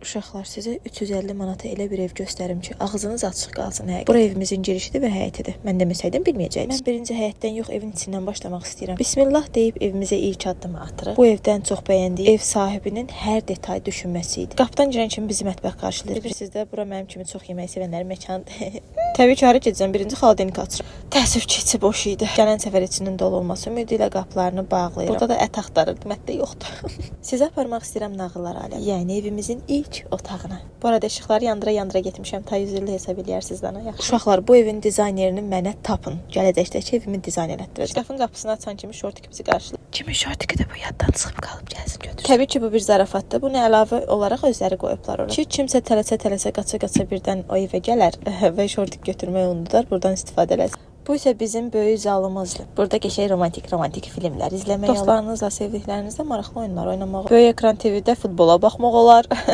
Uşaqlar, sizə 350 manata elə bir ev göstərim ki, ağzınız açıq qalsın həqiqətən. Bura evimizin girişidir və həyətidir. Mən deməsəydim bilməyəcəydiniz. Mən birinci həyətdən yox, evin içindən başlamaq istəyirəm. Bismillah deyib evimizə ilk addımı atırıq. Bu evdən çox bəyəndiyi ev sahibinin hər detay düşünməsi idi. Qapıdan girən kimi bizi mətbəx qarşılayır. Bilirsiniz də, bura mənim kimi çox yemək sevənlərin məkanıdır. Təbii ki, hara gedəcəm, birinci xaladenik açıram. Təəssüf ki, içi boş idi. Gələn səfər içinin dolu olması ümidi ilə qapılarını bağlayıram. Burada da ət axtarırdım, ət də yoxdur. Sizə aparmaq istəyirəm nağıllar aləmi. Yəni evimizin ilk otağına. Bu arada işıqları yandıra getmişəm. Ta 100 illik hesab eləyərsiniz dana. Yaxşı. Uşaqlar, bu evin dizaynerini mənə tapın. Gələcəkdəki evimi dizayn elətdirəcəm. Şkafın qapısını açan kimi şortiki bizi qarşılayır. Kimin şortiki də bu yaddan çıxıb qalıb, gəlsin götürsün. Təbii ki, bu bir zarafatdır. Bunu əlavə olaraq özləri qoyublar ora. Ki kimsə tələsə qaça birdən o evə gələr və şortik götürməyi unudar, buradan istifadə eləsin. Bu isə bizim böyük zalımızdır. Burada qəşəng romantik filmlər izləmək, dostlarınızla, sevdiklərinizlə maraqlı oyunlar oynamaq, böyük ekran TV-də futbola baxmaq olar.